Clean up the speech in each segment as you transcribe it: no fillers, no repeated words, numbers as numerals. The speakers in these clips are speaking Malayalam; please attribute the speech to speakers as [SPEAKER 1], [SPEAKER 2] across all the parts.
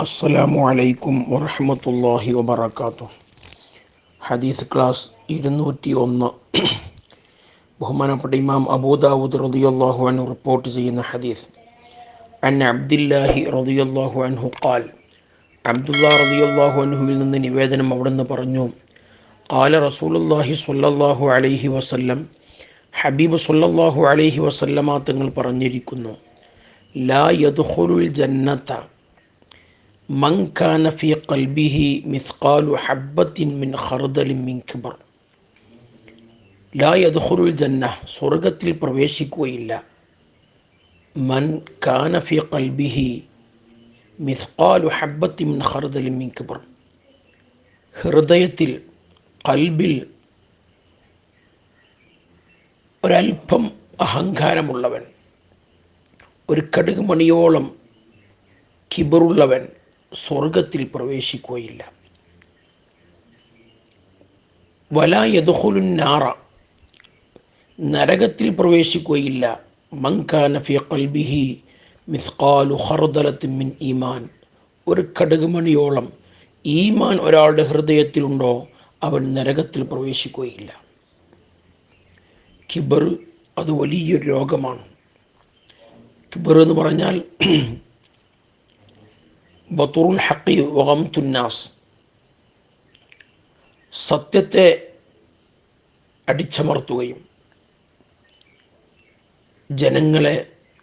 [SPEAKER 1] അസ്സലാമു അലൈക്കും വറഹ്മത്തുള്ളാഹി വബറകാതുഹു. ഹദീസ് ക്ലാസ് 201. ബഹുമാനപ്പെട്ട ഇമാം അബൂദാവൂദ് റളിയല്ലാഹു അൻഹു റിപ്പോർട്ട് ചെയ്യുന്ന ഹദീസ്. അൻ അബ്ദില്ലാഹി റളിയല്ലാഹു അൻഹു ഖാൽ, അബ്ദുല്ലാഹ് റളിയല്ലാഹു അൻഹുവിൽ നിന്ന് നിവേദനം, അവിടുന്ന് പറഞ്ഞു, ഖാല റസൂലുള്ളാഹി സ്വല്ലല്ലാഹു അലൈഹി വസല്ലം, ഹബീബ് സ്വല്ലല്ലാഹു അലൈഹി വസല്ലമ തങ്ങൾ പറഞ്ഞിരിക്കുന്നു, ലാ യദ്ഖുലുൽ ജന്നത മൻ കാന ഫീ ഖൽബിഹി മിസ്ഖാലു ഹബ്ബത്തിൻ മിൻ ഖർദലിൻ മിൻ കിബർ. ലാ യദ്ഖുലുൽ ജന്ന, സ്വർഗത്തിൽ പ്രവേശിക്കുകയില്ല, മൻ കാന ഫീ ഖൽബിഹി മിസ്ഖാലു ഹബ്ബത്തിൻ മിൻ ഖർദലിൻ മിൻ കിബർ, ഹൃദയത്തിൽ, ഖൽബിൽ ഒരൽപ്പം അഹങ്കാരമുള്ളവൻ, ഒരു കടുക് മണിയോളം കിബറുള്ളവൻ സ്വർഗത്തിൽ പ്രവേശിക്കുകയില്ല. വലാ യദ്ഖുലുൻ നാറ, നരകത്തിൽ പ്രവേശിക്കുകയില്ല, മൻ കാന ഫീ ഖൽബിഹി മിസ്ഖാലു ഖർദലത്തിൻ മിൻ ഈമാൻ, ഒരു കടുക് മണിയോളം ഈമാൻ ഒരാളുടെ ഹൃദയത്തിലുണ്ടോ അവൻ നരകത്തിൽ പ്രവേശിക്കുകയില്ല. കിബർ അത് വലിയൊരു രോഗമാണ്. കിബർ എന്ന് പറഞ്ഞാൽ ബത്തുറുൽ ഹഖി വഗംതുൻ നാസ്, സത്യത്തെ അടിച്ചമർത്തുകയും ജനങ്ങളെ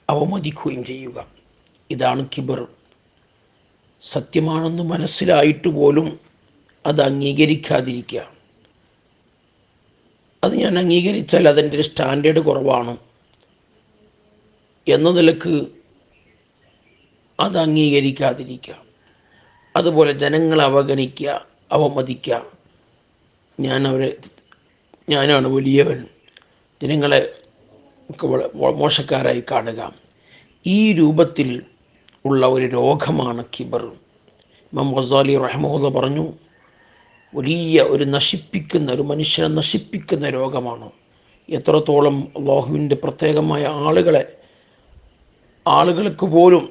[SPEAKER 1] അവമതിക്കുകയും ചെയ്യുക. ഇതാണ് കിബർ. സത്യമാണെന്ന് മനസ്സിലായിട്ട് പോലും അത് അംഗീകരിക്കാതിരിക്കുക. അത് ഞാൻ അംഗീകരിച്ചാൽ അതിൻ്റെ ഒരു സ്റ്റാൻഡേർഡ് കുറവാണ് എന്ന നിലക്ക് അത് അംഗീകരിക്കാതിരിക്കുക. അതുപോലെ ജനങ്ങളെ അവഗണിക്കുക, അവമതിക്കുക. ഞാനാണ് വലിയവൻ, ജനങ്ങളെ മോശക്കാരായി കാണുക. ഈ രൂപത്തിൽ ഉള്ള ഒരു രോഗമാണ് കിബർ. ഇമാം ഗസാലി റഹ്മഹുല്ലാഹ് പറഞ്ഞു, വലിയ ഒരു മനുഷ്യനെ നശിപ്പിക്കുന്ന രോഗമാണ്. എത്രത്തോളം അല്ലാഹുവിൻ്റെ പ്രത്യേകമായ ആളുകൾക്ക് പോലും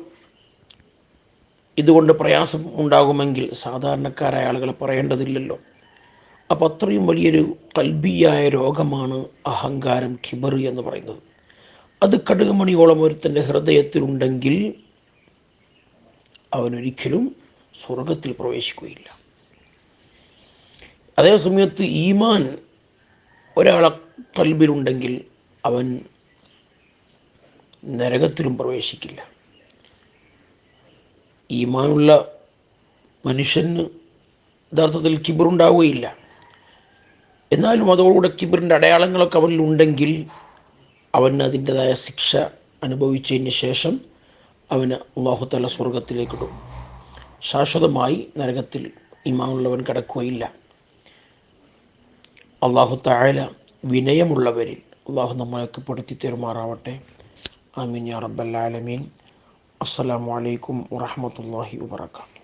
[SPEAKER 1] ഇതുകൊണ്ട് പ്രയാസം ഉണ്ടാകുമെങ്കിൽ സാധാരണക്കാരായ ആളുകളെ പറയേണ്ടതില്ലല്ലോ. അപ്പം അത്രയും വലിയൊരു കൽബിയായ രോഗമാണ് അഹങ്കാരം, കിബർ എന്ന് പറയുന്നത്. അത് കടുകുമണിയോളം ഒരുത്തൻ്റെ ഹൃദയത്തിലുണ്ടെങ്കിൽ അവനൊരിക്കലും സ്വർഗത്തിൽ പ്രവേശിക്കുകയില്ല. അതേ സമയത്ത് ഈമാൻ ഒരാളെ കൽബിലുണ്ടെങ്കിൽ അവൻ നരകത്തിലും പ്രവേശിക്കില്ല. ഈമാനുള്ള മനുഷ്യന് യഥാർത്ഥത്തിൽ കിബറുണ്ടാവുകയില്ല. എന്നാലും അതോടുകൂടെ കിബറിൻ്റെ അടയാളങ്ങളൊക്കെ അവനിലുണ്ടെങ്കിൽ അവന് അതിൻ്റെതായ ശിക്ഷ അനുഭവിച്ചതിന് ശേഷം അവന് അല്ലാഹു തആല സ്വർഗത്തിലേക്കിടും. ശാശ്വതമായി നരകത്തിൽ ഈമാനുള്ളവൻ കടക്കുകയില്ല. അല്ലാഹു തആല വിനയമുള്ളവരിൽ അല്ലാഹു നമ്മളെയൊക്കെ പെടുത്തി തരുമാറാവട്ടെ. ആമീൻ യാ റബ്ബൽ ആലമീൻ. അസ്സലാമു അലൈക്കും വറഹ്മത്തുള്ളാഹി വബറകാതുഹു.